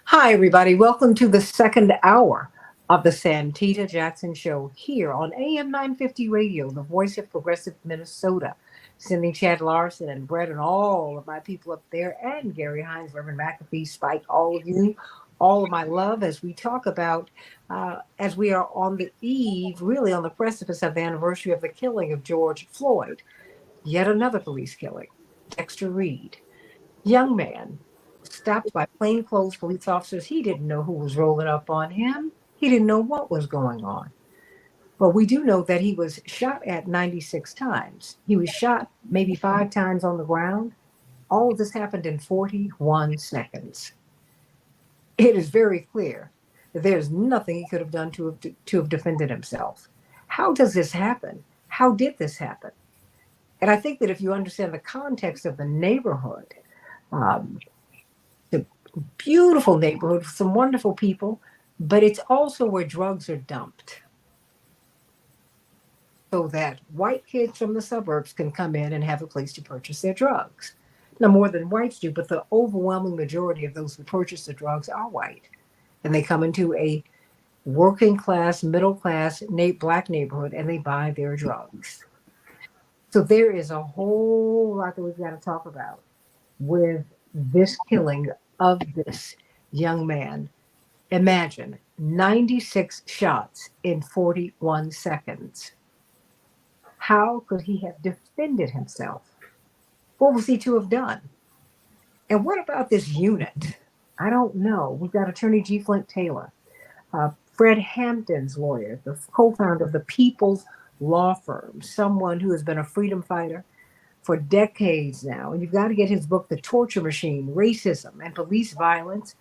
Hi, everybody. Welcome to the second hour of the Santita Jackson Show here on AM 950 Radio, the voice of progressive Minnesota. Sending Chad Larson and Brett and all of my people up there, and Gary Hines, Reverend McAfee, Spike, all of you, all of my love as we talk about, as we are on the eve, really on the precipice of the anniversary of the killing of George Floyd, yet another police killing, Dexter Reed. Young man stopped by plainclothes police officers. He didn't know who was rolling up on him. He didn't know what was going on. But we do know that he was shot at 96 times. He was shot maybe 5 times on the ground. All of this happened in 41 seconds. It is very clear that there's nothing he could have done to have defended himself. How does this happen? How did this happen? And I think that if you understand the context of the neighborhood, um, the beautiful neighborhood with some wonderful people, but it's also where drugs are dumped so that white kids from the suburbs can come in and have a place to purchase their drugs. Now, more than whites do, but the overwhelming majority of those who purchase the drugs are white. And they come into a working class, middle class, black neighborhood and they buy their drugs. So there is a whole lot that we've got to talk about with this killing of this young man. Imagine 96 shots in 41 seconds. How could he have defended himself? What was he to have done? And what about this unit? I don't know. We've got Attorney G. Flint Taylor, Fred Hampton's lawyer, the co founder of the People's Law Firm, someone who has been a freedom fighter for decades now. And you've got to get his book, The Torture Machine, Racism and Police Violence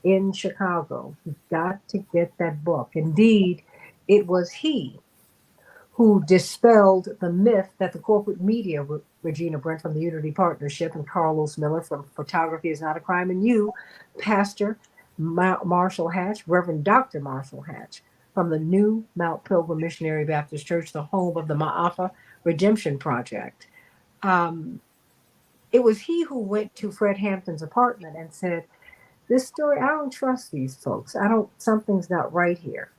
in Chicago. You've got to get that book. Indeed, it was he who dispelled the myth that the corporate media, Regina Brent from the Unity Partnership and Carlos Miller from Photography is Not a Crime, and you, Pastor Marshall Hatch, Reverend Dr. Marshall Hatch from the new Mount Pilgrim Missionary Baptist Church, the home of the Ma'afa Redemption Project. Um, it was he who went to Fred Hampton's apartment and said, this story, I don't trust these folks. Something's not right here.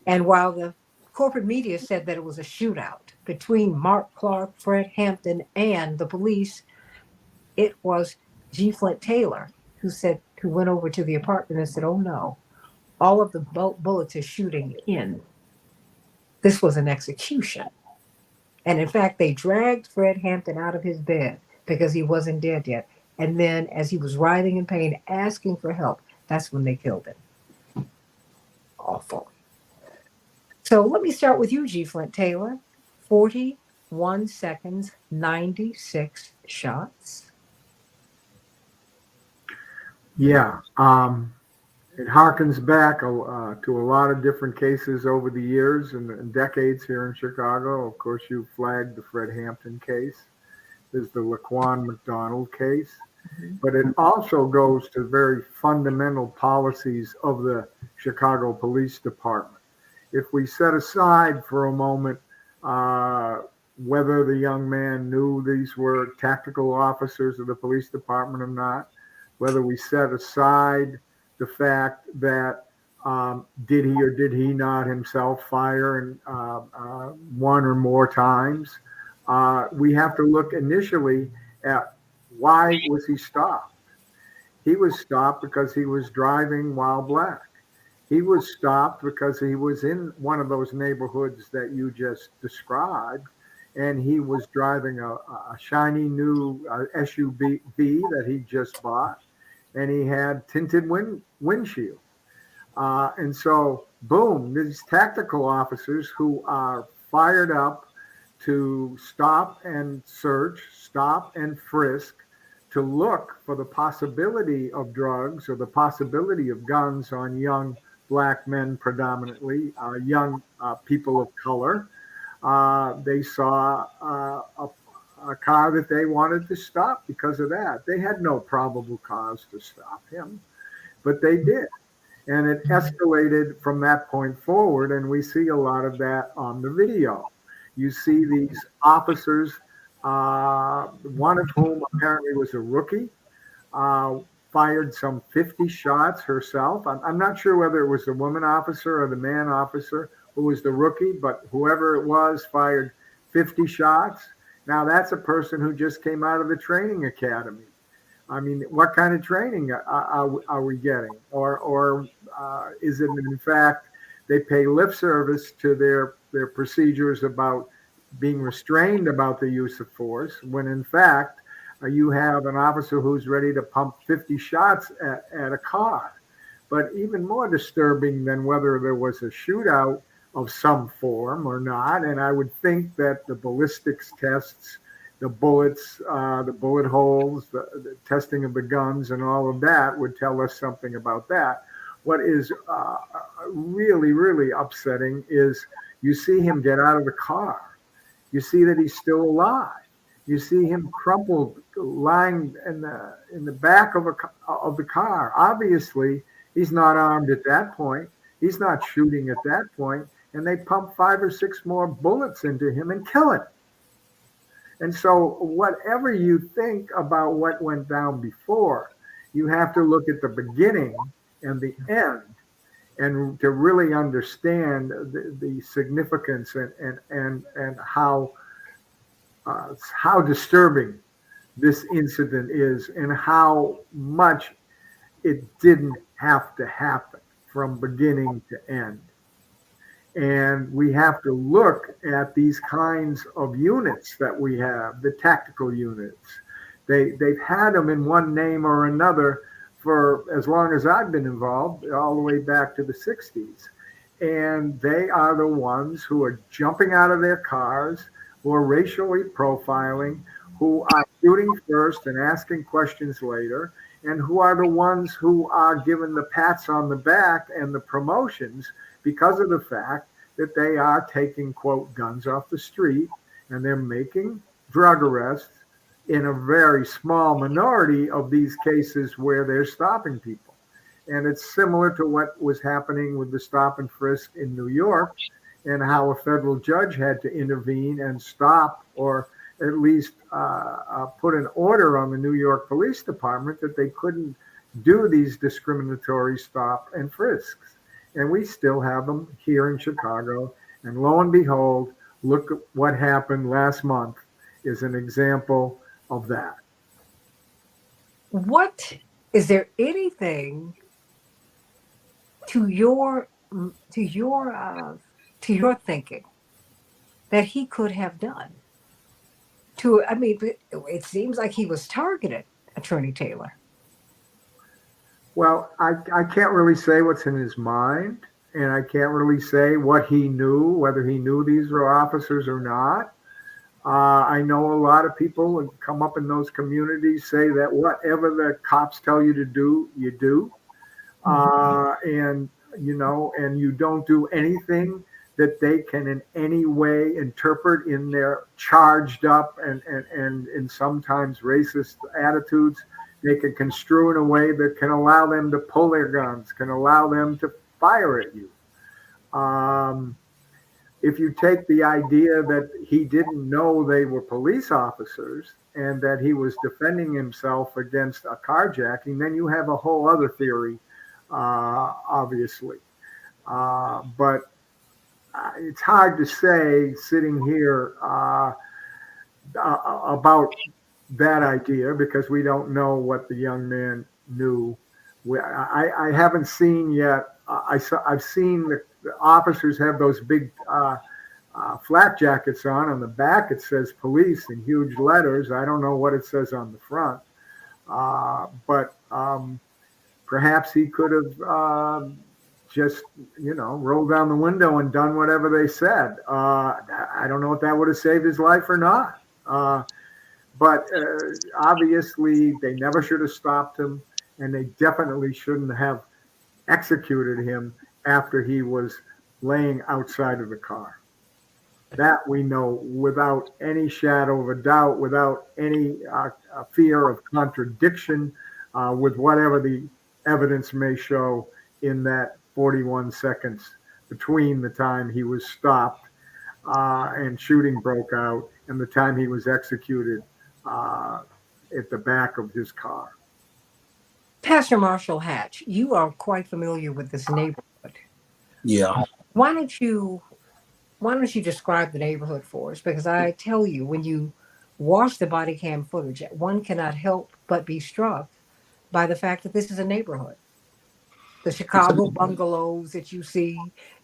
And while the corporate media said that it was a shootout between Mark Clark, Fred Hampton, and the police, it was G. Flint Taylor who went over to the apartment and said, oh no, all of the bullets are shooting in. This was an execution. And in fact, they dragged Fred Hampton out of his bed because he wasn't dead yet. And then, as he was writhing in pain, asking for help, that's when they killed him. Awful. So let me start with you, G. Flint Taylor. 41 seconds, 96 shots. Yeah, it harkens back to a lot of different cases over the years and decades here in Chicago. Of course, you flagged the Fred Hampton case. There's the Laquan McDonald case. Mhm. But it also goes to very fundamental policies of the Chicago Police Department. If we set aside for a moment whether the young man knew these were tactical officers of the police department or not, whether we set aside the fact that did he or did he not himself fire one or more times, we have to look initially at why was he stopped. He was stopped because he was driving while black. He was stopped because he was in one of those neighborhoods that you just described, and he was driving a shiny new SUV that he just bought, and he had tinted windshield. And so, boom, these tactical officers who are fired up to stop and search, stop and frisk, to look for the possibility of drugs or the possibility of guns on young black men, predominantly young people of color. They saw a car that they wanted to stop because of that. They had no probable cause to stop him, but they did. And it escalated from that point forward, and we see a lot of that on the video. You see these officers, one of whom apparently was a rookie, uh, fired some 50 shots herself. I'm not sure whether it was the woman officer or the man officer who was the rookie, but whoever it was fired 50 shots. Now that's a person who just came out of the training academy. I mean, what kind of training are we getting? Or is it in fact they pay lip service to their procedures about being restrained about the use of force when in fact you have an officer who's ready to pump 50 shots at a car? But even more disturbing than whether there was a shootout of some form or not, and I would think that the ballistics tests, the bullets, the bullet holes, the testing of the guns, and all of that would tell us something about that. What is really, really upsetting is you see him get out of the car. You see that he's still alive. You see him crumpled, lying in the back of the car. Obviously, he's not armed at that point. He's not shooting at that point, and they pump 5 or 6 more bullets into him and kill him. And so, whatever you think about what went down before, you have to look at the beginning and the end, and to really understand the significance and how disturbing this incident is and how much it didn't have to happen from beginning to end. And we have to look at these kinds of units that we have, the tactical units. They've had them in one name or another for as long as I've been involved, all the way back to the 60s. And they are the ones who are jumping out of their cars, who are racially profiling, who are shooting first and asking questions later, and who are the ones who are given the pats on the back and the promotions because of the fact that they are taking, quote, guns off the street, and they're making drug arrests in a very small minority of these cases where they're stopping people. And it's similar to what was happening with the stop and frisk in New York, and how a federal judge had to intervene and stop, or at least put an order on the New York Police Department that they couldn't do these discriminatory stop and frisks. And we still have them here in Chicago. And lo and behold, look at what happened last month is an example of that. What is there anything to your to your to your thinking that he could have done? I mean, it seems like he was targeted, Attorney Taylor. Well, I can't really say what's in his mind, and I can't really say what he knew, whether he knew these were officers or not. I know a lot of people who come up in those communities say that whatever the cops tell you to do, you do. And, and you don't do anything that they can in any way interpret in their charged up and sometimes racist attitudes. They can construe in a way that can allow them to pull their guns, can allow them to fire at you. If you take the idea that he didn't know they were police officers and that he was defending himself against a carjacking, then you have a whole other theory, obviously. But it's hard to say sitting here about that idea because we don't know what the young man knew. I haven't seen yet. I've seen the officers have those big flak jackets on. On the back, it says police in huge letters. I don't know what it says on the front. But perhaps he could have just, rolled down the window and done whatever they said. I don't know if that would have saved his life or not. But obviously, they never should have stopped him, and they definitely shouldn't have executed him after he was laying outside of the car. That we know without any shadow of a doubt, without any fear of contradiction with whatever the evidence may show in that 41 seconds between the time he was stopped and shooting broke out and the time he was executed at the back of his car. Pastor Marshall Hatch, you are quite familiar with this neighborhood. Yeah. Why don't you why don't you describe the neighborhood for us? Because I tell you, when you watch the body cam footage, one cannot help but be struck by the fact that this is a neighborhood. The It's a, Chicago bungalows that you see,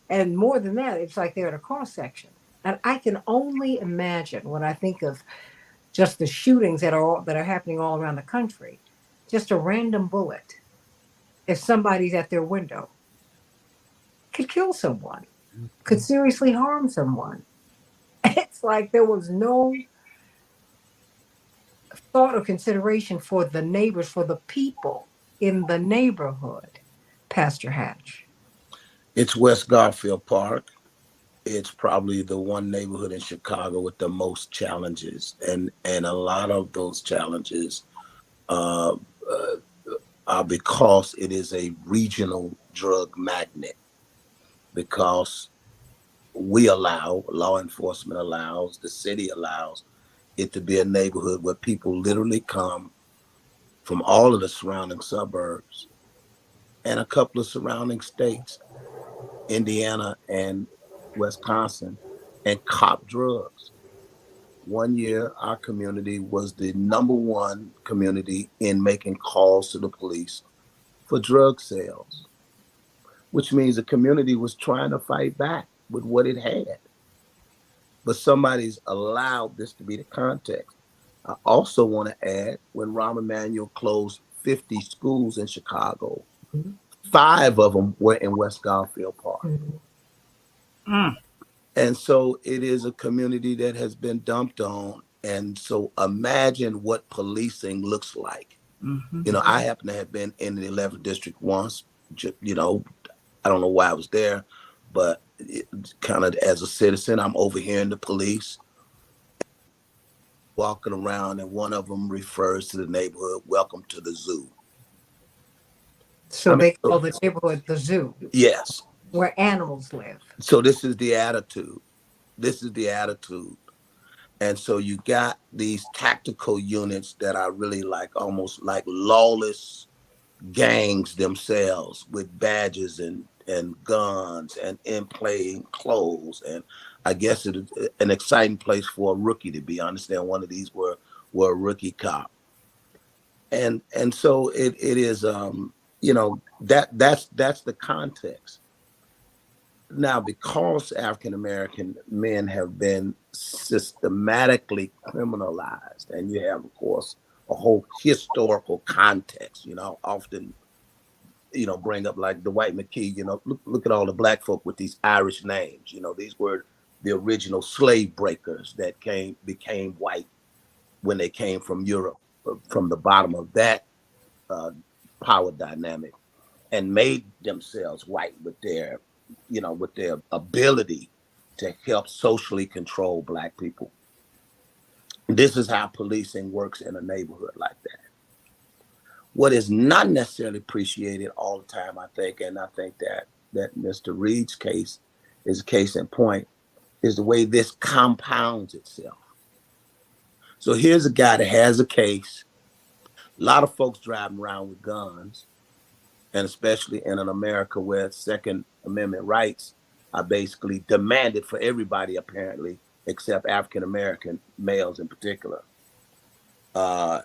and more than that, it's like they're at a cross section. And I can only imagine when I think of just the shootings that are happening all around the country, just a random bullet, if somebody's at their window, could kill someone, could seriously harm someone. It's like there was no thought or consideration for the neighbors, for the people in the neighborhood, Pastor Hatch. it's West Garfield Park. It's probably the one neighborhood in Chicago with the most challenges, and a lot of those challenges uh, uh, are because it is a regional drug magnet. Because we allow, law enforcement allows, the city allows it to be a neighborhood where people literally come from all of the surrounding suburbs and a couple of surrounding states, Indiana and Wisconsin, and cop drugs. One year, our community was the number one community in making calls to the police for drug sales, which means the community was trying to fight back with what it had. But somebody's allowed this to be the context. I also want to add when Rahm Emanuel closed 50 schools in Chicago, Mhm. 5 of them were in West Garfield Park. Mhm. Mm, And so it is a community that has been dumped on. And so imagine what policing looks like. mm-hmm. I happen to have been in the 11th district once. You know, I don't know why I was there, but kind of as a citizen, I'm overhearing the police walking around, and one of them refers to the neighborhood, "Welcome to the zoo." I So mean, they call the neighborhood the zoo, yes. where animals live. So this is the attitude. This is the attitude. And so you got these tactical units that are really like almost like lawless gangs themselves with badges and guns and in plain clothes. And I guess it is an exciting place for a rookie to be. I understand one of these were a rookie cop. And so it is that's the context. Now, because African American men have been systematically criminalized, and you have, of course, a whole historical context, often, bring up like Dwight McKee, look at all the black folk with these Irish names. These were the original slave breakers that became white when they came from Europe, from the bottom of that uh, power dynamic, and made themselves white with their ability to help socially control black people. This is how policing works in a neighborhood like that. What is not necessarily appreciated all the time, I think, and I think that Mr. Reed's case is a case in point, is the way this compounds itself. So here's a guy that has a case, a lot of folks driving around with guns, and especially in an America where Second Amendment rights are basically demanded for everybody, apparently, except African American males in particular. Uh,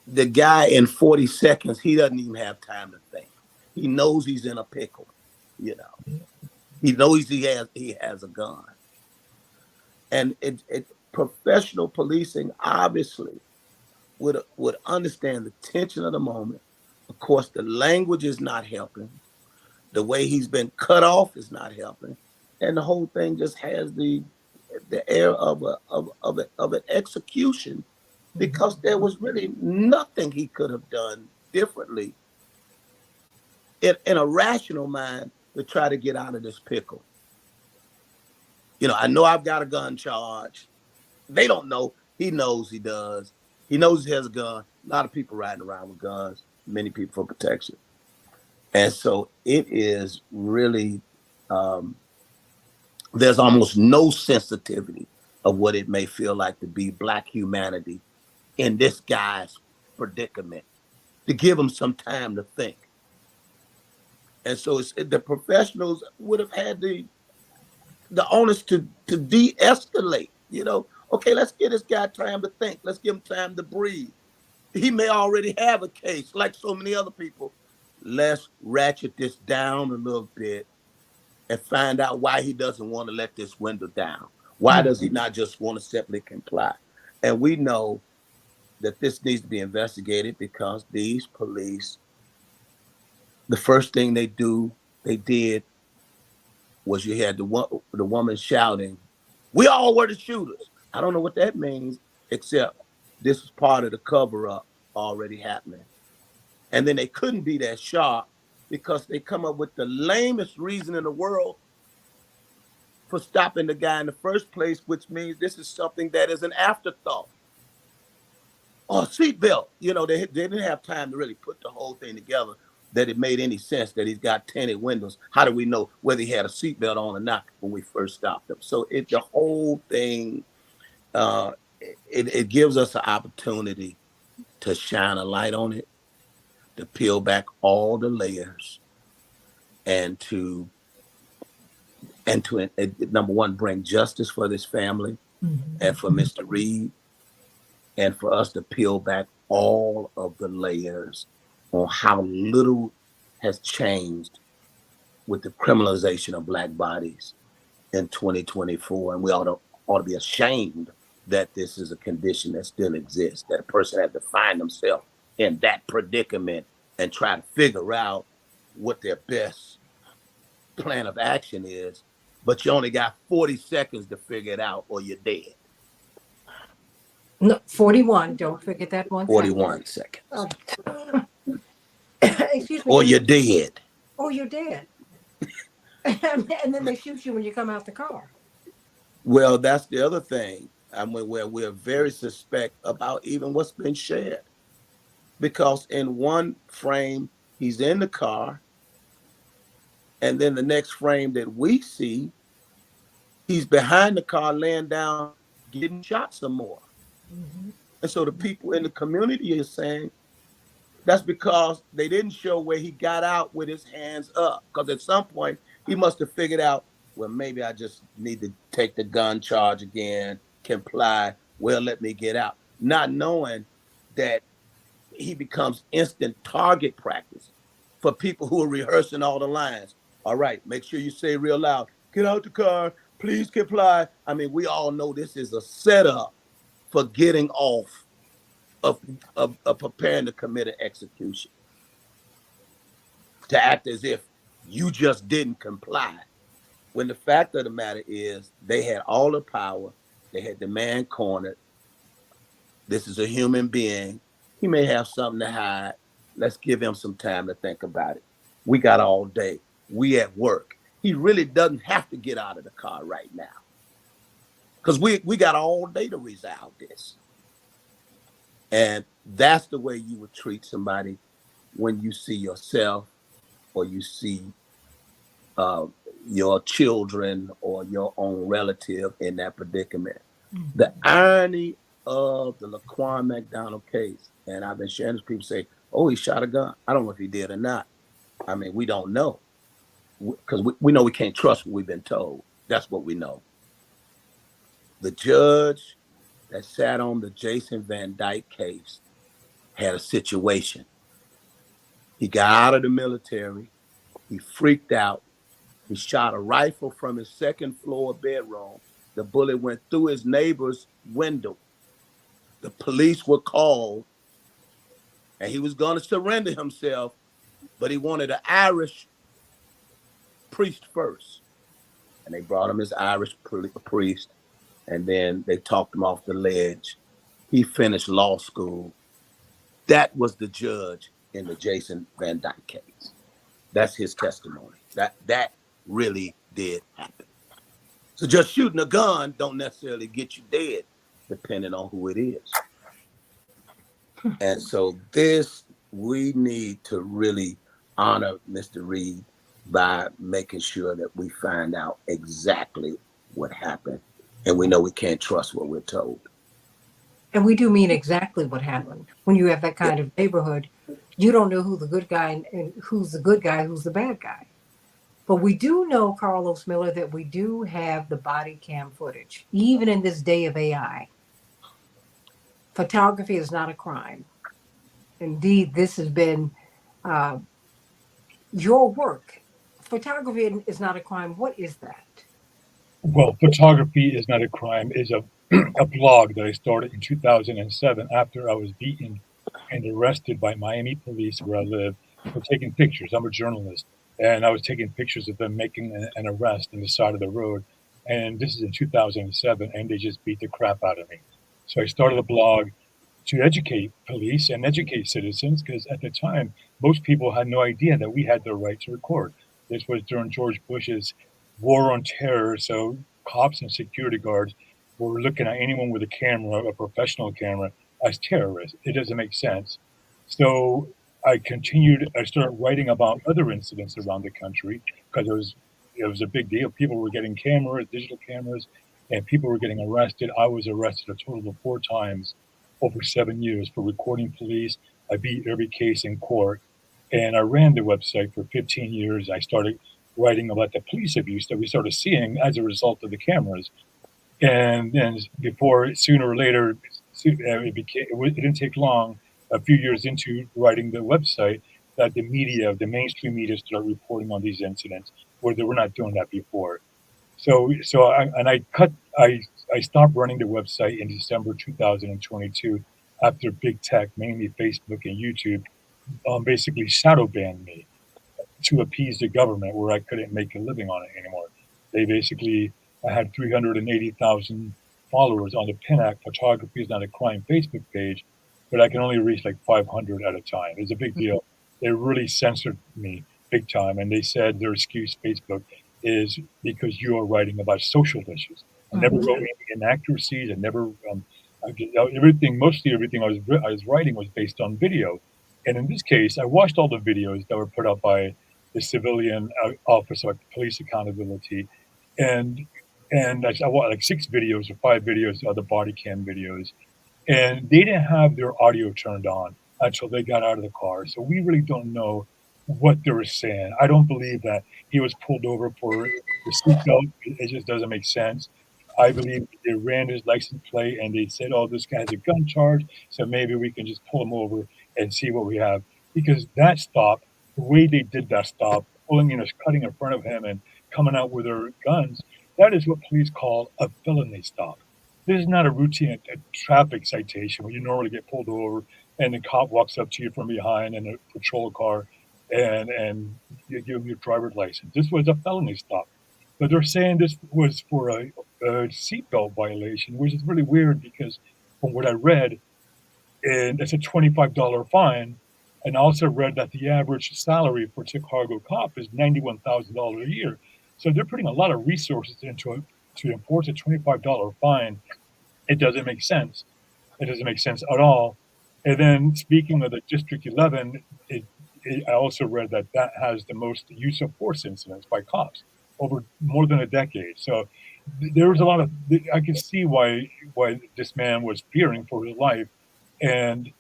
the guy in 40 seconds, he doesn't even have time to think. He knows he's in a pickle, you know. He knows he has a gun, and it professional policing obviously would understand the tension of the moment. Of course, the language is not helping. The way he's been cut off is not helping, and the whole thing just has the air of an execution, because there was really nothing he could have done differently in a rational mind to try to get out of this pickle. I know I've got a gun charge. They don't know. He knows he does. He knows he has a gun. A lot of people riding around with guns. Many people for protection. And so it is really, um, there's almost no sensitivity of what it may feel like to be black humanity in this guy's predicament. to give them some time to think. And so the professionals would have had the onus to de-escalate. Okay, let's give this guy time to think. Let's give him time to breathe. He may already have a case, like so many other people. Let's ratchet this down a little bit and find out why he doesn't want to let this window down. Why does he not just want to simply comply? And we know that this needs to be investigated because these police, the first thing they did was you had the woman shouting, "We all were the shooters." I don't know what that means, except this is part of the cover-up already happening. And then they couldn't be that sharp because they come up with the lamest reason in the world for stopping the guy in the first place, which means this is something that is an afterthought. Or a seatbelt. They didn't have time to really put the whole thing together that it made any sense that he's got tinted windows. How do we know whether he had a seatbelt on or not when we first stopped him? So the whole thing, it gives us an opportunity to shine a light on it, to peel back all the layers, and to number one, bring justice for this family and for Mr. Reed, and for us to peel back all of the layers on how little has changed with the criminalization of Black bodies in 2024. And we ought to be ashamed that this is a condition that still exists, that a person has to find themselves in that predicament and try to figure out what their best plan of action is, but you only got 40 seconds to figure it out or you're dead. No, 41. Don't forget that one. 41 seconds. Excuse me. Or you're dead. Or you're dead. And then they shoot you when you come out the car. Well, that's the other thing. Where we're very suspect about even what's been shared. Because in one frame, he's in the car. And then the next frame that we see, he's behind the car laying down, getting shot some more. And so the people in the community is saying that's because they didn't show where he got out with his hands up. Because at some point, he must have figured out, well, maybe I just need to take the gun charge again, comply, well, let me get out. Not knowing that he becomes instant target practice for people who are rehearsing all the lines. All right, make sure you say real loud, get out the car, please comply. I mean, we all know this is a setup for getting off of preparing to commit an execution. To act as if you just didn't comply. When the fact of the matter is they had all the power, they had the man cornered. This is a human being. He may have something to hide. Let's give him some time to think about it. We got all day. We at work. He really doesn't have to get out of the car right now. Because we got all day to resolve this. And that's the way you would treat somebody when you see yourself or you see your children or your own relative in that predicament. The irony of the Laquan McDonald case, and I've been sharing this, people say, oh, he shot a gun. I don't know if he did or not. I mean, we don't know. Because we know we can't trust what we've been told. That's what we know. The judge that sat on the Jason Van Dyke case had a situation. He got out of the military. He freaked out. He shot a rifle from his second floor bedroom. The bullet went through his neighbor's window. The police were called, and he was going to surrender himself, but he wanted an Irish priest first. And they brought him his Irish priest, and then they talked him off the ledge. He finished law school. That was the judge in the Jason Van Dyke case. That's his testimony. That really did happen. So just shooting a gun don't necessarily get you dead, depending on who it is. And so we need to really honor Mr. Reed by making sure that we find out exactly what happened. And we know we can't trust what we're told. And we do mean exactly what happened. When you have that kind of neighborhood, You don't know who the good guy and who's the good guy, who's the bad guy. But we do know, Carlos Miller, that we do have the body cam footage. Even in this day of AI, photography is not a crime. Indeed, this has been uh, your work. Photography is not a crime. What is that? Well, photography is not a crime is a a blog that I started in 2007 after I was beaten and arrested by Miami police where I live for taking pictures. I'm a journalist, and I was taking pictures of them making an arrest on the side of the road. And this is in 2007, and they just beat the crap out of me. So I started a blog to educate police and educate citizens because at the time, most people had no idea that we had the right to record. This was during George Bush's war on terror. So cops and security guards were looking at anyone with a camera, a professional camera, as terrorists. It doesn't make sense. So I started writing about other incidents around the country because it was a big deal. People were getting cameras, digital cameras, and people were getting arrested. I was arrested a total of 4 times over 7 years for recording police. I beat every case in court. And I ran the website for 15 years. I started writing about the police abuse that we started seeing as a result of the cameras. And then before, sooner or later, it didn't take long, a few years into writing the website, that the media, the mainstream media started reporting on these incidents where they were not doing that before. So I stopped running the website in December 2022 after big tech, mainly Facebook and YouTube, basically shadow banned me to appease the government where I couldn't make a living on it anymore. They basically, I had 380,000 followers on the PINAC Photography is Not a Crime Facebook page, but I can only reach like 500 at a time. It's a big deal. They really censored me big time, and they said their excuse, Facebook, is because you are writing about social issues. I never Mhm. wrote any inaccuracies. I never, everything, mostly everything I was writing was based on video. And in this case, I watched all the videos that were put up by the Civilian Office of Police Accountability, and I watched like 6 videos or 5 videos of the body cam videos, and they didn't have their audio turned on until they got out of the car. So we really don't know what they were saying. I don't believe that he was pulled over for the seatbelt. It just doesn't make sense. I believe they ran his license plate and they said, "Oh, this guy has a gun charge, so maybe we can just pull him over and see what we have." Because that stop, the way they did that stop, pulling, cutting in front of him and coming out with their guns, that is what police call a felony stop. This is not a routine traffic citation where you normally get pulled over and the cop walks up to you from behind in a patrol car and you give him your driver's license. This was a felony stop. But they're saying this was for a seatbelt violation, which is really weird because from what I read, and it's a $25 fine. And I also read that the average salary for a Chicago cop is $91,000 a year. So they're putting a lot of resources into it to enforce a $25 fine. It doesn't make sense. It doesn't make sense at all. And then speaking of the District 11, I also read that that has the most use of force incidents by cops over more than a decade. So there was a lot of, I could see why this man was fearing for his life, and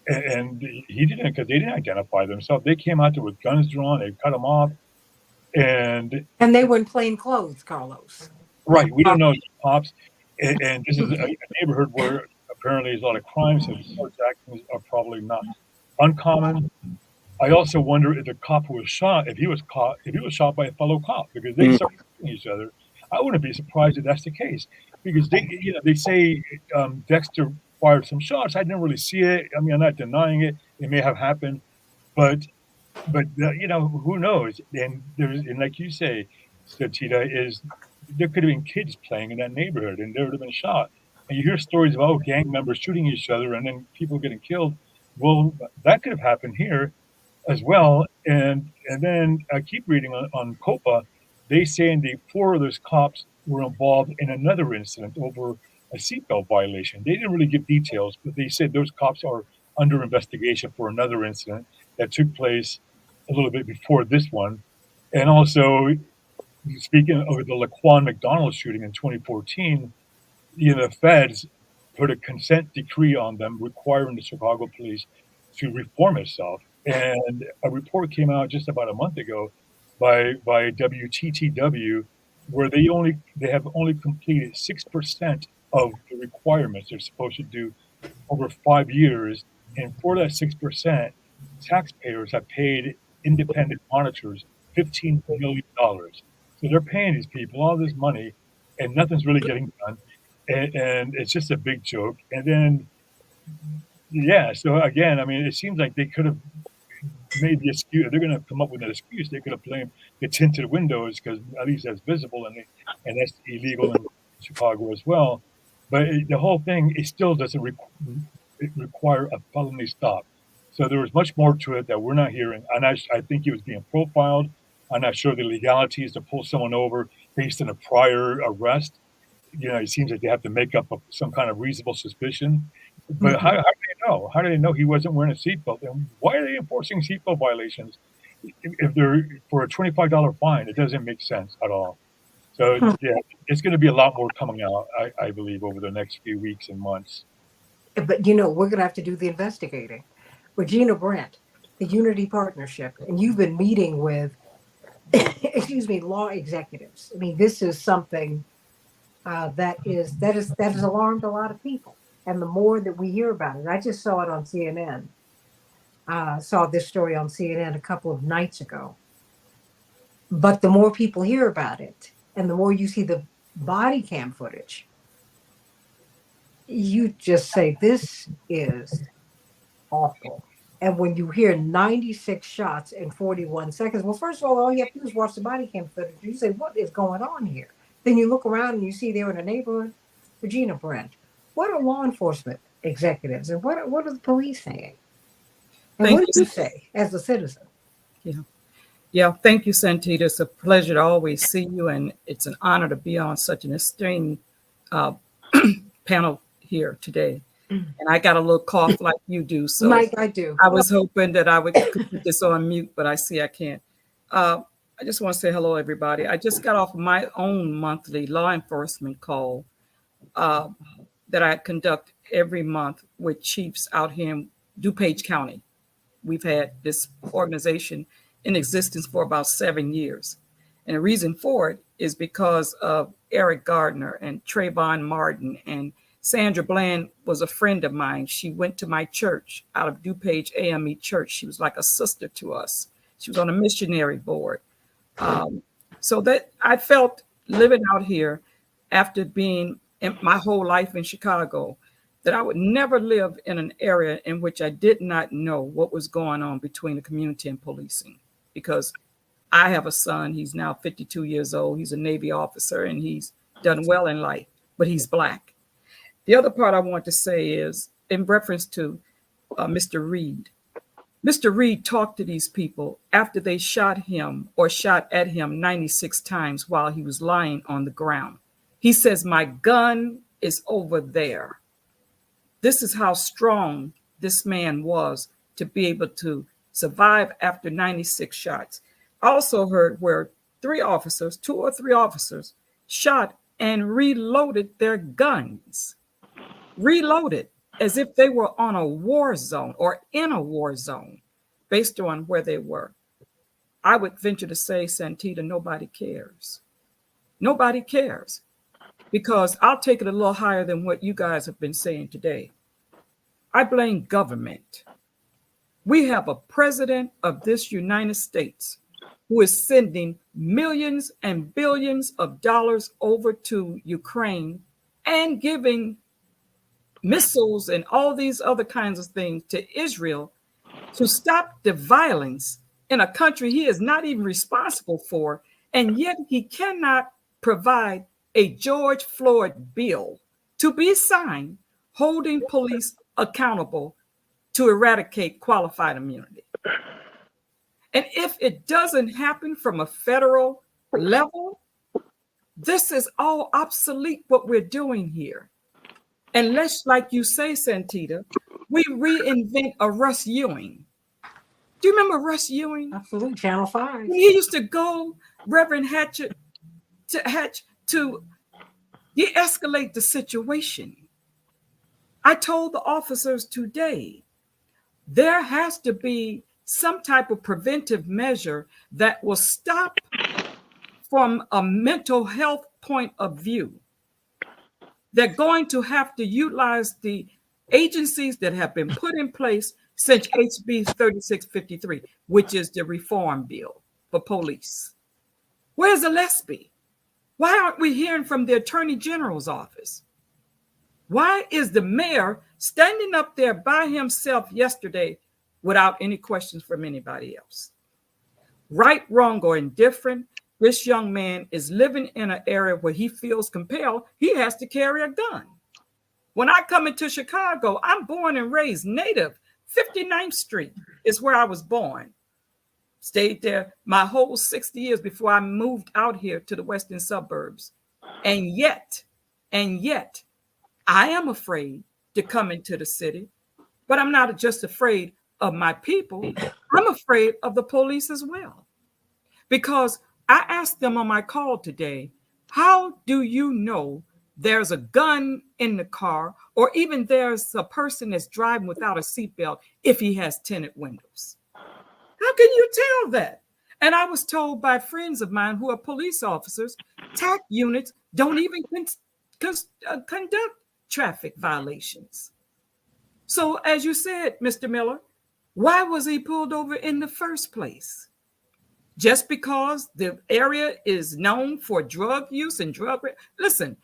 and he didn't, because they didn't identify themselves. They came out there with guns drawn. They cut him off, and And they were in plain clothes, Carlos. right, we don't know the cops, and this is a neighborhood where apparently there's a lot of crime, so such actions are probably not uncommon. I also wonder if the cop who was shot, if he was shot by a fellow cop, because they Mm. started shooting each other. I wouldn't be surprised if that's the case, because they say Dexter fired some shots. I didn't really see it. I mean, I'm not denying it. It may have happened, but who knows? And like you say, Santita, is there could have been kids playing in that neighborhood, and they would have been shot. And you hear stories about gang members shooting each other, and then people getting killed. Well, that could have happened here as well. And then I keep reading on Copa, they saying the 4 of those cops were involved in another incident over a seatbelt violation. They didn't really give details, but they said those cops are under investigation for another incident that took place a little bit before this one. And also, speaking of the Laquan McDonald shooting in 2014, the feds put a consent decree on them requiring the Chicago police to reform itself. And a report came out just about a month ago by WTTW, where they have only completed 6% of the requirements they're supposed to do over 5 years. And for that 6%, taxpayers have paid independent monitors $15 million. So they're paying these people all this money, and nothing's really getting done. And it's just a big joke. And then, yeah, so again, I mean, it seems like they could have made the excuse. They're going to come up with an excuse. They could have blamed the tinted windows because at least that's visible, and that's illegal in Chicago as well. But the whole thing, it still doesn't require a felony stop. So there was much more to it that we're not hearing. And I think he was being profiled. I'm not sure the legalities to pull someone over based on a prior arrest. It seems like they have to make up some kind of reasonable suspicion. But how do they know? How do they know he wasn't wearing a seatbelt? And why are they enforcing seatbelt violations if they're for a $25 fine? It doesn't make sense at all. So yeah, it's going to be a lot more coming out, I believe, over the next few weeks and months. But we're going to have to do the investigating. Regina Brent, the Unity Partnership, and you've been meeting with, excuse me, law executives. I mean, this is something that has alarmed a lot of people. And the more that we hear about it, I just saw it on CNN. Saw this story on CNN a couple of nights ago. But the more people hear about it, and the more you see the body cam footage, you just say, this is awful. And when you hear 96 shots in 41 seconds, well, first of all you have to do is watch the body cam footage. You say, what is going on here? Then you look around and you see they're in a neighborhood. Regina Brent, what are law enforcement executives and what are the police saying? And what do you say as a citizen? Yeah. Thank you, Santita. It's a pleasure to always see you, and it's an honor to be on such an esteemed panel here today. And I got a little cough like you do, so Mike, I do. I was hoping that I would put this on mute, but I see I can't. I just want to say hello, everybody. I just got off my own monthly law enforcement call that I conduct every month with chiefs out here in DuPage County. We've had this organization in existence for about 7 years. And the reason for it is because of Eric Gardner and Trayvon Martin, and Sandra Bland was a friend of mine. She went to my church out of DuPage AME Church. She was like a sister to us. She was on a missionary board. So that I felt living out here after being my whole life in Chicago, that I would never live in an area in which I did not know what was going on between the community and policing. Because I have a son, he's now 52 years old. He's a Navy officer and he's done well in life, but he's Black. The other part I want to say is in reference to Mr. Reed. Mr. Reed talked to these people after they shot him or shot at him 96 times while he was lying on the ground. He says, my gun is over there. This is how strong this man was to be able to survive after 96 shots. I also heard where 2 or 3 officers shot and reloaded their guns. Reloaded as if they were on a war zone or in a war zone based on where they were. I would venture to say, Santita, nobody cares. Nobody cares, because I'll take it a little higher than what you guys have been saying today. I blame government. We have a president of this United States who is sending millions and billions of dollars over to Ukraine and giving missiles and all these other kinds of things to Israel to stop the violence in a country he is not even responsible for. And yet he cannot provide a George Floyd bill to be signed holding police accountable to eradicate qualified immunity. And if it doesn't happen from a federal level, this is all obsolete what we're doing here. Unless, like you say, Santita, we reinvent a Russ Ewing. Do you remember Russ Ewing? Absolutely, Channel 5. He used to go, Reverend Hatch, to de-escalate the situation. I told the officers today, there has to be some type of preventive measure that will stop from a mental health point of view. They're going to have to utilize the agencies that have been put in place since HB 3653, which is the reform bill for police. Where's Gillespie? Why aren't we hearing from the Attorney General's office? Why is the mayor standing up there by himself yesterday without any questions from anybody else? Right, wrong, or indifferent, this young man is living in an area where he feels compelled he has to carry a gun. When I come into Chicago, I'm born and raised native. 59th Street is where I was born. Stayed there my whole 60 years before I moved out here to the western suburbs. And yet, I am afraid to come into the city, but I'm not just afraid of my people. I'm afraid of the police as well. Because I asked them on my call today, how do you know there's a gun in the car, or even there's a person that's driving without a seatbelt if he has tinted windows? How can you tell that? And I was told by friends of mine who are police officers, TAC units don't even conduct traffic violations. So as you said, Mr. Miller, why was he pulled over in the first place? Just because the area is known for drug use and drug. Listen,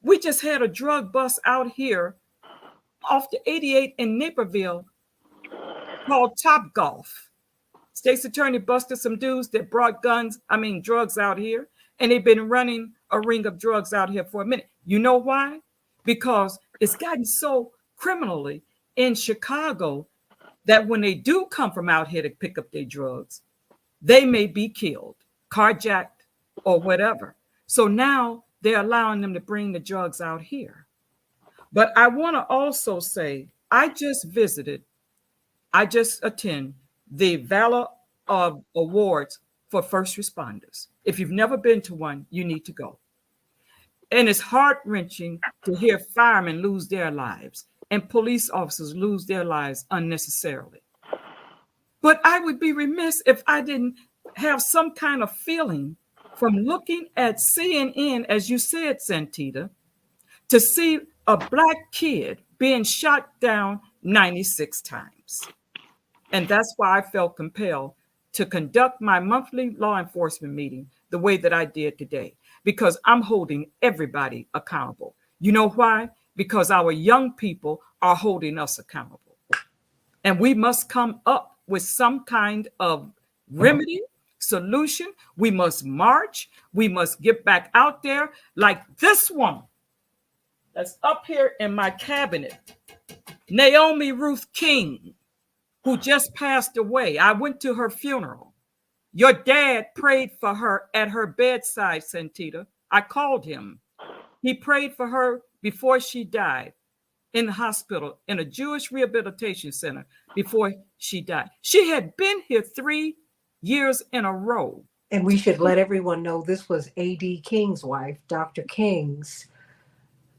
we just had a drug bust out here off the 88 in Naperville called Top Golf. State's attorney busted some dudes that brought drugs out here, and they've been running a ring of drugs out here for a minute. You know why? Because it's gotten so criminally in Chicago that when they do come from out here to pick up their drugs, they may be killed, carjacked, or whatever. So now they're allowing them to bring the drugs out here. But I want to also say, I just attend the Valor of Awards for first responders. If you've never been to one, you need to go. And it's heart-wrenching to hear firemen lose their lives and police officers lose their lives unnecessarily. But I would be remiss if I didn't have some kind of feeling from looking at CNN, as you said, Santita, to see a Black kid being shot down 96 times. And that's why I felt compelled to conduct my monthly law enforcement meeting the way that I did today, because I'm holding everybody accountable. You know why? Because our young people are holding us accountable. And we must come up with some kind of remedy, solution. We must march. We must get back out there like this one that's up here in my cabinet, Naomi Ruth King, who just passed away. I went to her funeral. Your dad prayed for her at her bedside, Santita. I called him. He prayed for her before she died in the hospital, in a Jewish rehabilitation center before she died. She had been here 3 years in a row. And we should let everyone know this was A.D. King's wife, Dr. King's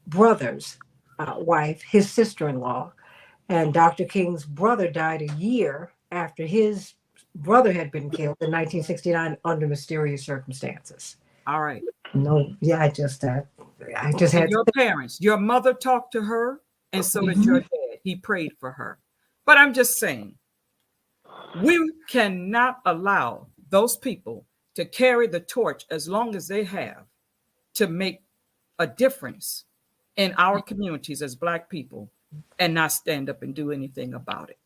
brother's wife, his sister-in-law. And Dr. King's brother died a year after his brother had been killed in 1969 under mysterious circumstances. All right. No, yeah, I just had your parents, your mother talked to her, and so did your dad. He prayed for her. But I'm just saying, we cannot allow those people to carry the torch as long as they have to make a difference in our communities as Black people and not stand up and do anything about it.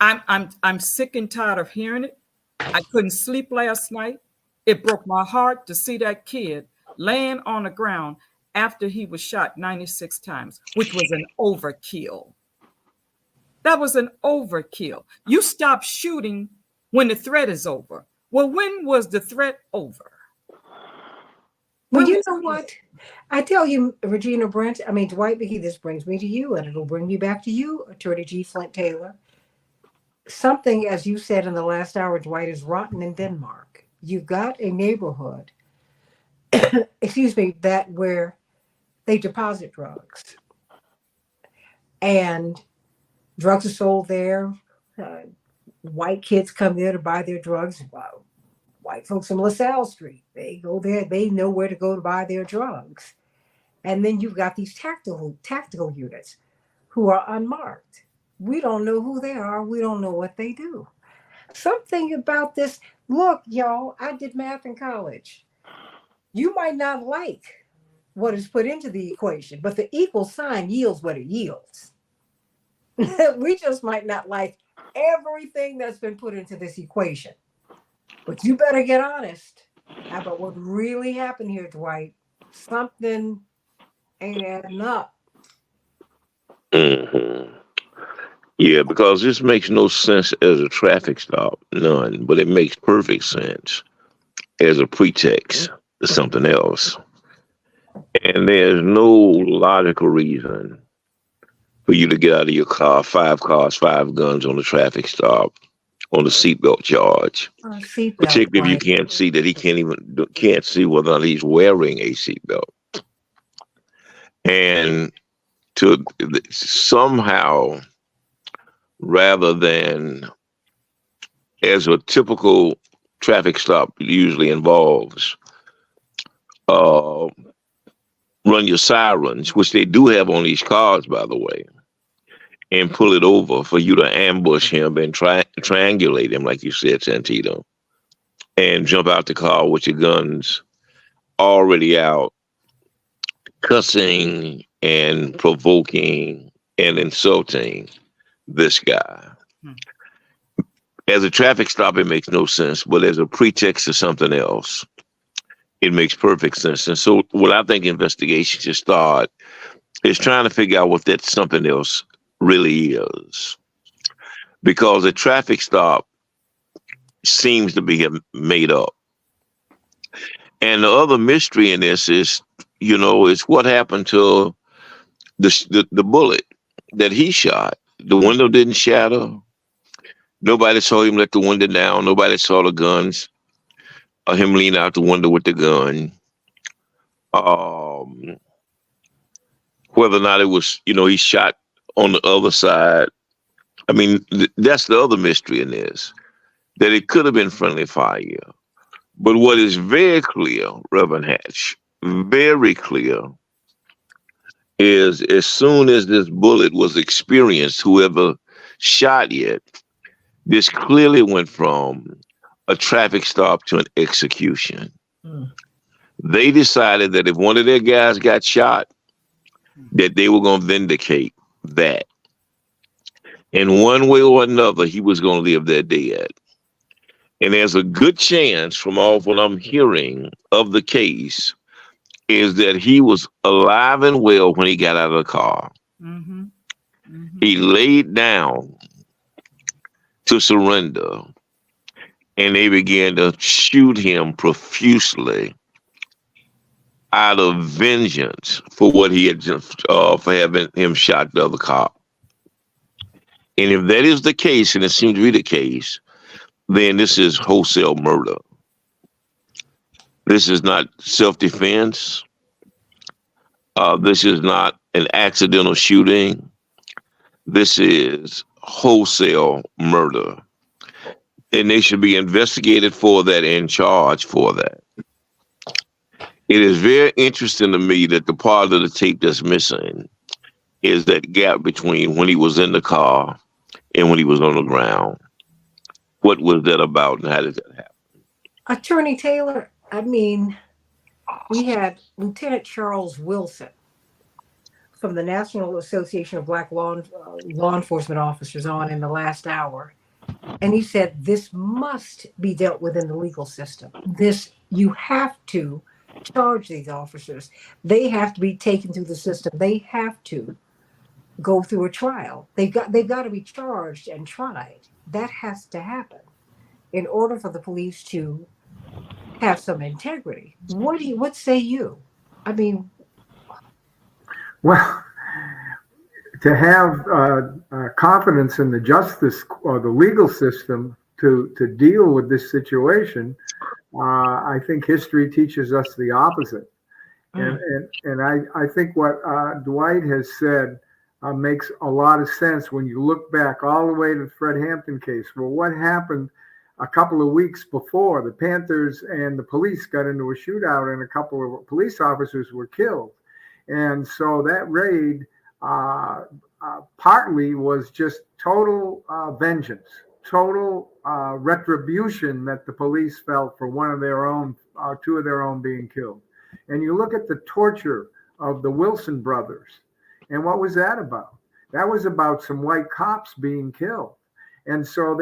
I'm sick and tired of hearing it. I couldn't sleep last night. It broke my heart to see that kid laying on the ground after he was shot 96 times, which was an overkill. That was an overkill. You stop shooting when the threat is over. Well, when was the threat over? Well, you know what? I tell you, Regina Brent, Dwight McGee, this brings me to you, and it'll bring me back to you, Attorney G. Flint Taylor. Something, as you said in the last hour, Dwight, is rotten in Denmark. You've got a neighborhood, that where they deposit drugs. And drugs are sold there. white kids come there to buy their drugs. White folks from LaSalle Street, they go there, they know where to go to buy their drugs. And then you've got these tactical units who are unmarked. We don't know who they are. We don't know what they do. Something about this. Look, y'all, I did math in college. You might not like what is put into the equation, but the equal sign yields what it yields. We just might not like everything that's been put into this equation. But you better get honest about what really happened here, Dwight. Something ain't adding up. Hmm. Yeah, because this makes no sense as a traffic stop, none, but it makes perfect sense as a pretext to something else. And there's no logical reason for you to get out of your car, 5 cars, 5 guns on a traffic stop on a seatbelt charge. Seatbelt, Particularly if you Dwight. can't see that he can't see whether or not he's wearing a seatbelt. And to somehow, rather than as a typical traffic stop usually involves, run your sirens, which they do have on these cars, by the way, and pull it over for you to ambush him and triangulate him, like you said, Santita, and jump out the car with your guns already out, cussing and provoking and insulting this guy. As a traffic stop, it makes no sense, but as a pretext to something else, it makes perfect sense. And so what I think investigations should start is trying to figure out what that something else really is. Because a traffic stop seems to be made up. And the other mystery in this is, is what happened to the bullet that he shot. The window didn't shatter. Nobody saw him let the window down. Nobody saw the guns or him lean out the window with the gun. Whether or not it was, he shot on the other side. I mean, that's the other mystery in this, that it could have been friendly fire. But what is very clear, Reverend Hatch, very clear, is as soon as this bullet was experienced, whoever shot it, this clearly went from a traffic stop to an execution. They decided that if one of their guys got shot, that they were going to vindicate that. In one way or another, he was going to live there dead. And there's a good chance, from all what I'm hearing of the case, is that he was alive and well when he got out of the car. He laid down to surrender, and they began to shoot him profusely out of vengeance for what he had for having him shot the other cop. And if that is the case, and it seems to be the case, then this is wholesale murder. This is not self-defense. This is not an accidental shooting. This is wholesale murder. And they should be investigated for that and charged for that. It is very interesting to me that the part of the tape that's missing is that gap between when he was in the car and when he was on the ground. What was that about, and how did that happen? Attorney Taylor, I mean, we had Lieutenant Charles Wilson from the National Association of Black Law Enforcement Officers on in the last hour. And he said this must be dealt with in the legal system. You have to charge these officers. They have to be taken through the system. They have to go through a trial. They've got to be charged and tried. That has to happen in order for the police to have some integrity. What say you? I mean, well, to have confidence in the justice or the legal system to deal with this situation, I think history teaches us the opposite. And I think what Dwight has said makes a lot of sense when you look back all the way to the Fred Hampton case. Well, what happened a couple of weeks before? The Panthers and the police got into a shootout, and a couple of police officers were killed. And so that raid partly was just total vengeance, total retribution that the police felt for one of their own, two of their own being killed. And you look at the torture of the Wilson brothers, and what was that about? That was about some white cops being killed. And so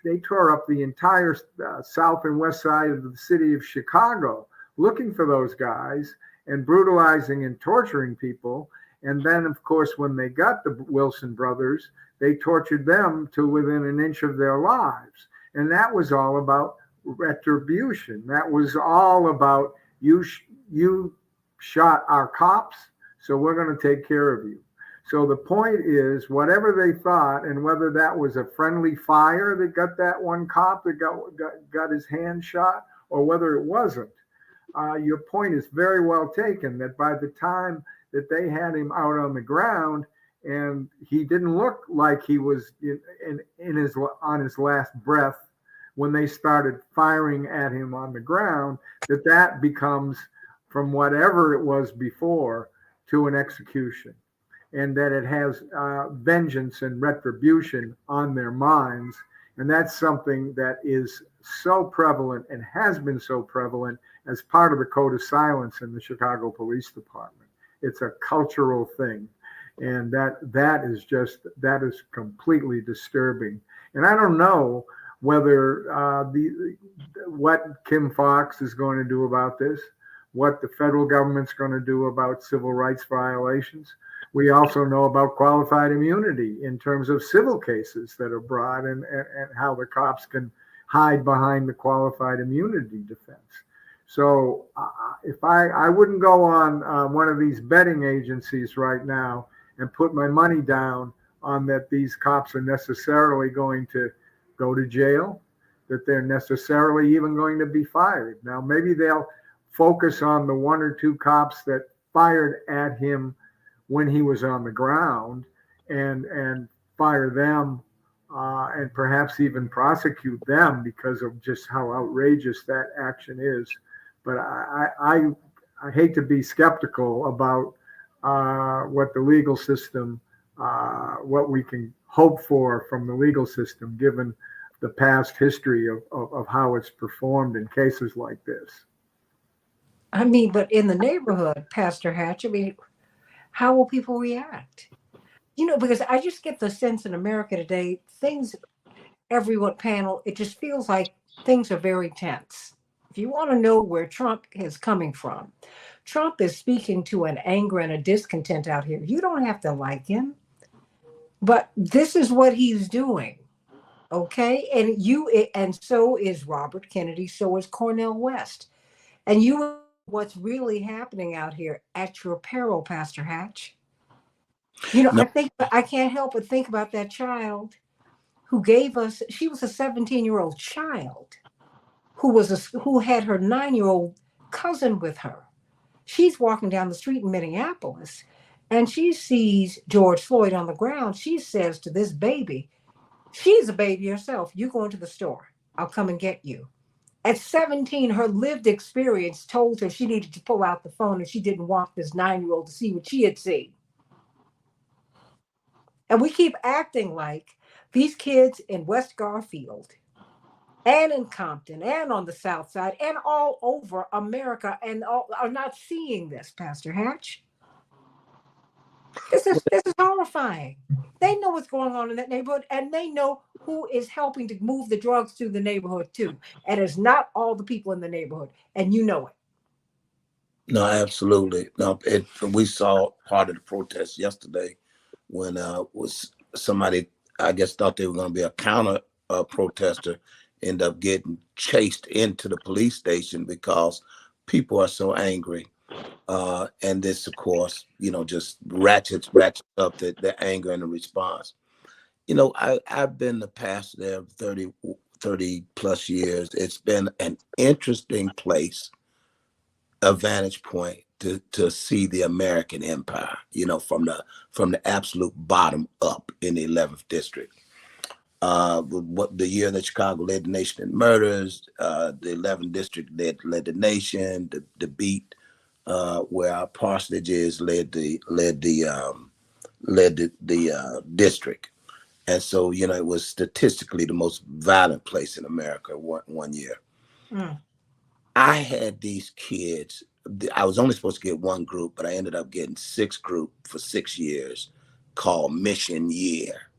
they tore up the entire south and west side of the city of Chicago looking for those guys and brutalizing and torturing people. And then, of course, when they got the Wilson brothers, they tortured them to within an inch of their lives. And that was all about retribution. That was all about you shot our cops, so we're going to take care of you. So the point is, whatever they thought, and whether that was a friendly fire that got that one cop that got his hand shot, or whether it wasn't, your point is very well taken, that by the time that they had him out on the ground, and he didn't look like he was on his last breath when they started firing at him on the ground, that becomes, from whatever it was before, to an execution, and that it has vengeance and retribution on their minds. And that's something that is so prevalent and has been so prevalent as part of the code of silence in the Chicago Police Department. It's a cultural thing. And that is completely disturbing. And I don't know whether what Kim Foxx is going to do about this, what the federal government's going to do about civil rights violations. We also know about qualified immunity in terms of civil cases that are brought, and how the cops can hide behind the qualified immunity defense. So if I wouldn't go on one of these betting agencies right now and put my money down on that these cops are necessarily going to go to jail, that they're necessarily even going to be fired. Now, maybe they'll focus on the one or two cops that fired at him when he was on the ground and fire them and perhaps even prosecute them because of just how outrageous that action is. But I hate to be skeptical about what the legal system, what we can hope for from the legal system, given the past history of how it's performed in cases like this. I mean, but in the neighborhood, Pastor Hatch, I mean, how will people react? You know, because I just get the sense in America today, everyone panel, it just feels like things are very tense. If you want to know where Trump is coming from, Trump is speaking to an anger and a discontent out here. You don't have to like him, but this is what he's doing. Okay. And so is Robert Kennedy. So is Cornel West. And what's really happening out here at your peril, Pastor Hatch. You know, No. I can't help but think about that child who gave us, she was a 17-year-old child who had her 9-year-old cousin with her. She's walking down the street in Minneapolis and she sees George Floyd on the ground. She says to this baby, she's a baby herself, "You go into the store, I'll come and get you." At 17, her lived experience told her she needed to pull out the phone, and she didn't want this 9-year-old to see what she had seen. And we keep acting like these kids in West Garfield and in Compton and on the South Side and all over America are not seeing this, Pastor Hatch. This is horrifying. They know what's going on in that neighborhood, and they know who is helping to move the drugs through the neighborhood too. And it's not all the people in the neighborhood, and you know it. No, absolutely. No, we saw part of the protest yesterday when was somebody, I guess, thought they were going to be a counter protester, end up getting chased into the police station because people are so angry. And this, of course, just ratchets up the anger and the response. I've been the pastor there 30 plus years. It's been an interesting place, a vantage point to see the American empire, from the absolute bottom up in the 11th district. What the year that Chicago led the nation in murders, the 11th district led the nation. The beat where our parsonages led the district, and so it was statistically the most violent place in America one year. Mm. I had these kids. I was only supposed to get one group, but I ended up getting 6 groups for 6 years, called Mission Year.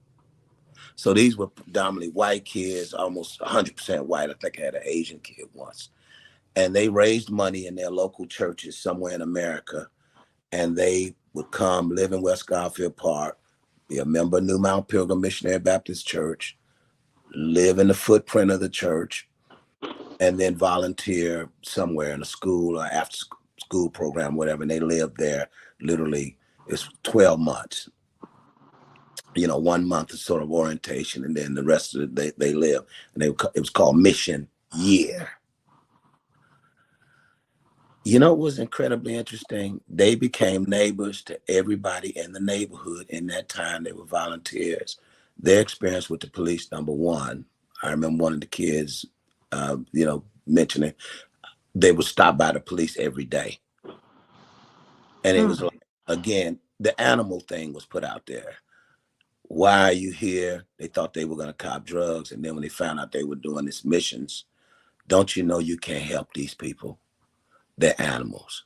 So these were predominantly white kids, almost 100% white. I think I had an Asian kid once. And they raised money in their local churches somewhere in America. And they would come live in West Garfield Park, be a member of New Mount Pilgrim Missionary Baptist Church, live in the footprint of the church, and then volunteer somewhere in a school or after school program, whatever. And they lived there literally, it's 12 months. 1 month is sort of orientation, and then the rest of it they live. And it was called Mission Year. What was incredibly interesting? They became neighbors to everybody in the neighborhood in that time. They were volunteers. Their experience with the police, number one, I remember one of the kids, mentioning they would stop by the police every day. And it was like, again, the animal thing was put out there. Why are you here? They thought they were going to cop drugs. And then when they found out they were doing these missions, don't you know you can't help these people? They're animals.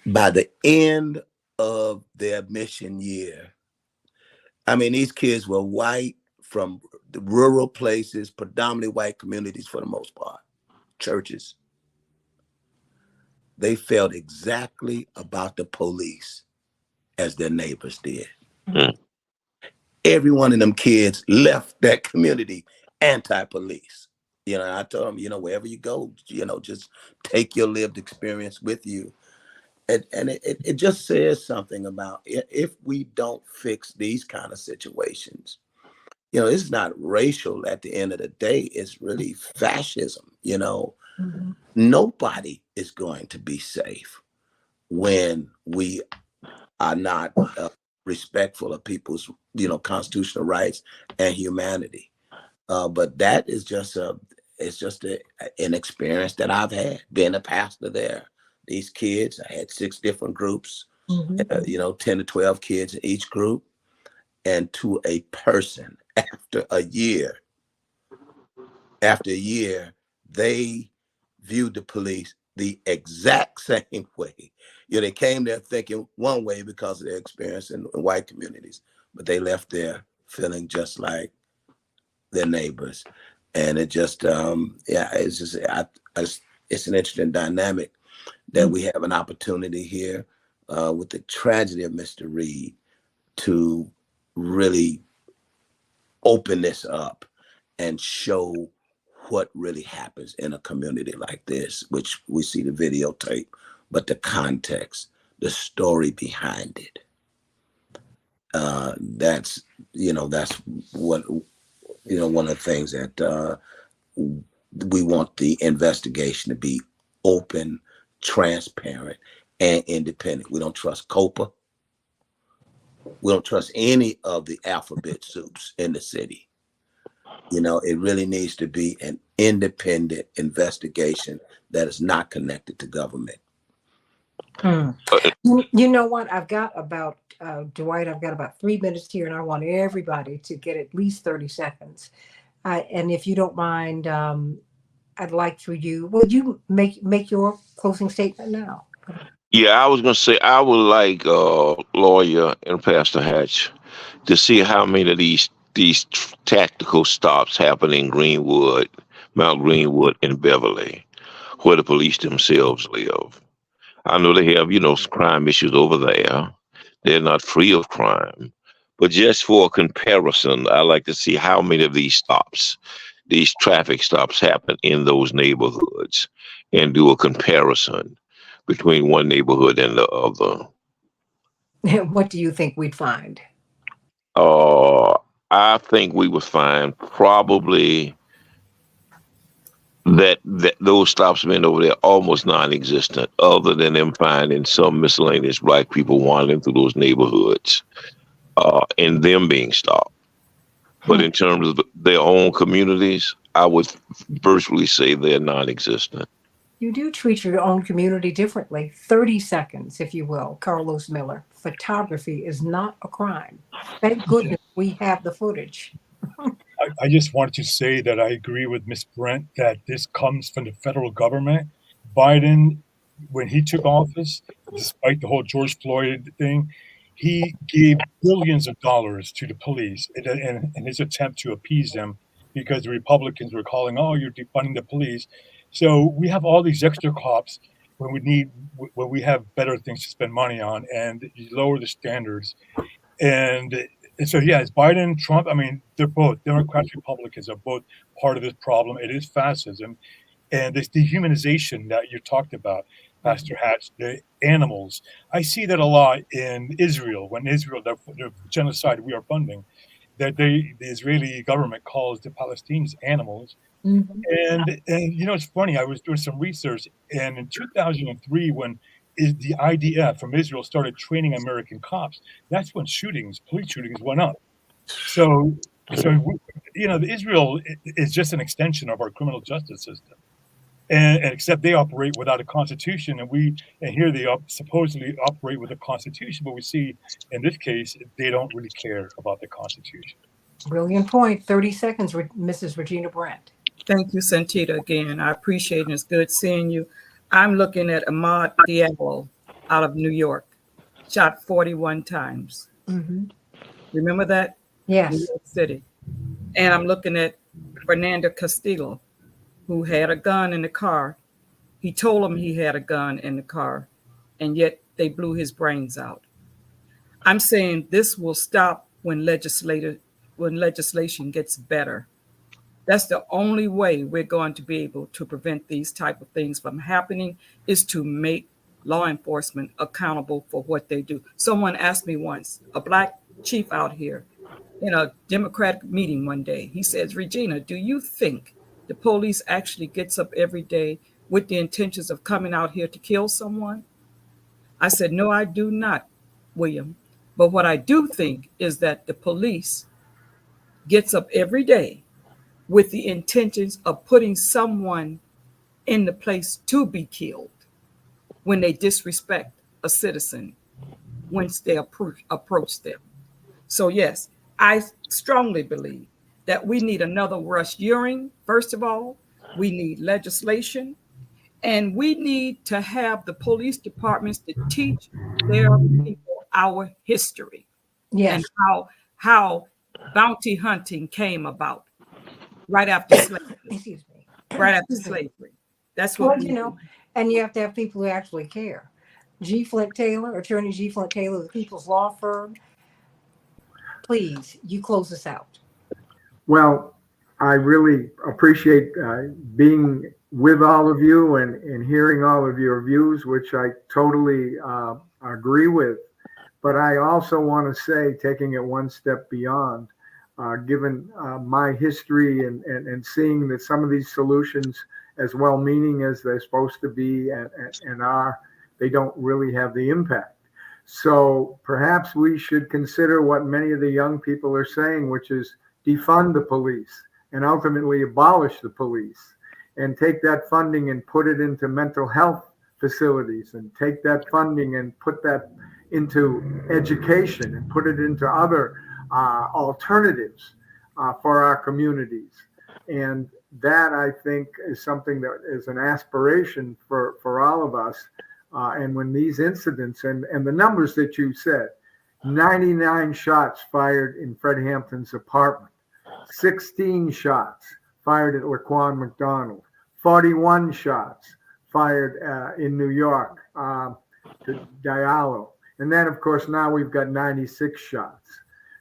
By the end of their mission year, these kids were white from the rural places, predominantly white communities for the most part, churches. They felt exactly about the police as their neighbors did. Mm. Every one of them kids left that community anti-police. I told them, wherever you go, just take your lived experience with you. And it just says something about if we don't fix these kind of situations, it's not racial at the end of the day. It's really fascism. Mm-hmm. Nobody is going to be safe when we are not respectful of people's, constitutional rights and humanity. But that is just an experience that I've had being a pastor there. These kids, I had 6 different groups, 10 to 12 kids in each group. And to a person, after a year, they viewed the police the exact same way. They came there thinking one way because of their experience in white communities, but they left there feeling just like their neighbors. And it just, it's just, it's an interesting dynamic that we have an opportunity here with the tragedy of Mr. Reed to really open this up and show what really happens in a community like this, which we see the videotape, but the context, the story behind it. That's what, one of the things that we want the investigation to be open, transparent, and independent. We don't trust COPA. We don't trust any of the alphabet soups in the city. It really needs to be an independent investigation that is not connected to government. You know what? I've got about, Dwight, I've got about 3 minutes here, and I want everybody to get at least 30 seconds. And if you don't mind, I'd like for you, would you make your closing statement now? Yeah, I was going to say I would like lawyer and Pastor Hatch to see how many of these tactical stops happen in Greenwood, Mount Greenwood, and Beverly, where the police themselves live. I know they have, crime issues over there. They're not free of crime. But just for a comparison, I like to see how many of these traffic stops happen in those neighborhoods and do a comparison between one neighborhood and the other. What do you think we'd find? I think we would find probably that those stops have been over there almost non-existent, other than them finding some miscellaneous black people wandering through those neighborhoods, and them being stopped. But in terms of their own communities, I would virtually say they're non-existent. You do treat your own community differently. 30 seconds, if you will, Carlos Miller. Photography is not a crime. Thank goodness we have the footage. I just wanted to say that I agree with Ms. Brent that this comes from the federal government. Biden, when he took office, despite the whole George Floyd thing, he gave billions of dollars to the police in his attempt to appease them because the Republicans were calling, oh, you're defunding the police. So we have all these extra cops when we have better things to spend money on, and you lower the standards. And so, yeah, it's Biden, Trump. I mean, they're both Democrats, Republicans are both part of this problem. It is fascism, and this dehumanization that you talked about, Pastor Hatch. The animals. I see that a lot in Israel. When Israel, the genocide we are funding, that the Israeli government calls the Palestinians animals. Mhm. And it's funny. I was doing some research, and in 2003, when the IDF from Israel started training American cops, that's when police shootings went up. So, Israel is just an extension of our criminal justice system, and except they operate without a constitution, and here they supposedly operate with a constitution, but we see in this case they don't really care about the constitution. Brilliant point. 30 seconds, Mrs. Regina Brandt. Thank you, Santita, again. I appreciate it. It's good seeing you. I'm looking at Ahmad Diallo out of New York, shot 41 times. Mm-hmm. Remember that? New Yes. York City. And I'm looking at Fernando Castillo, who had a gun in the car. He told him he had a gun in the car, and yet they blew his brains out. I'm saying this will stop when legislation gets better. That's the only way we're going to be able to prevent these type of things from happening, is to make law enforcement accountable for what they do. Someone asked me once, a black chief out here in a Democratic meeting one day, he says, Regina, do you think the police actually gets up every day with the intentions of coming out here to kill someone? I said, no, I do not, William. But what I do think is that the police gets up every day with the intentions of putting someone in the place to be killed when they disrespect a citizen once they approach them. So yes, I strongly believe that we need another Rush Uring. First of all, we need legislation, and we need to have the police departments to teach their people our history and Yes. how bounty hunting came about right after slavery. Excuse me. Right after Excuse me. slavery. That's what Well, we do. and you have to have people who actually care. Attorney G. Flint Taylor, the People's Law Firm, please, you close us out. Well, I really appreciate being with all of you and hearing all of your views, which I totally agree with. But I also want to say, taking it one step beyond, given my history and seeing that some of these solutions, as well-meaning as they're supposed to be and are, they don't really have the impact. So perhaps we should consider what many of the young people are saying, which is defund the police and ultimately abolish the police, and take that funding and put it into mental health facilities, and take that funding and put that into education and put it into other alternatives for our communities. And that, I think, is something that is an aspiration for all of us. And when these incidents and the numbers that you said, 99 shots fired in Fred Hampton's apartment, 16 shots fired at Laquan McDonald, 41 shots fired in New York to Diallo. And then, of course, now we've got 96 shots.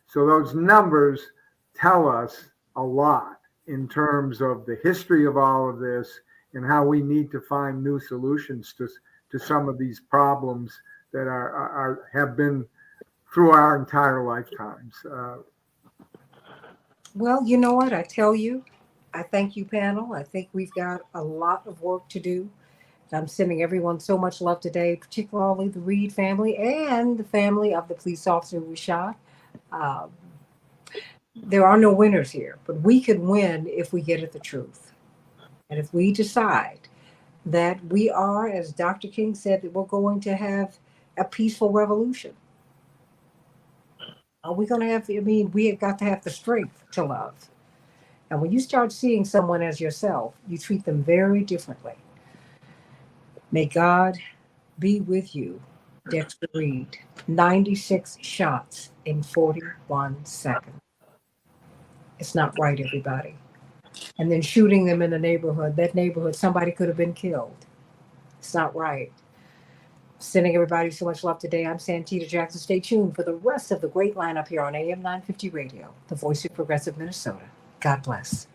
So those numbers tell us a lot in terms of the history of all of this and how we need to find new solutions to some of these problems that have been through our entire lifetimes. Well, you know what? I tell you, I thank you, panel. I think we've got a lot of work to do. I'm sending everyone so much love today, particularly the Reed family and the family of the police officer who was shot. Um, there are no winners here, but we can win if we get at the truth. And if we decide that we are, as Dr. King said, that we're going to have a peaceful revolution. Are we going to have, we have got to have the strength to love. And when you start seeing someone as yourself, you treat them very differently. May God be with you, Dexter Reed. 96 shots in 41 seconds. It's not right, everybody. And then shooting them in the neighborhood. That neighborhood, somebody could have been killed. It's not right. Sending everybody so much love today. I'm Santita Jackson. Stay tuned for the rest of the great lineup here on AM 950 Radio, the voice of progressive Minnesota. God bless.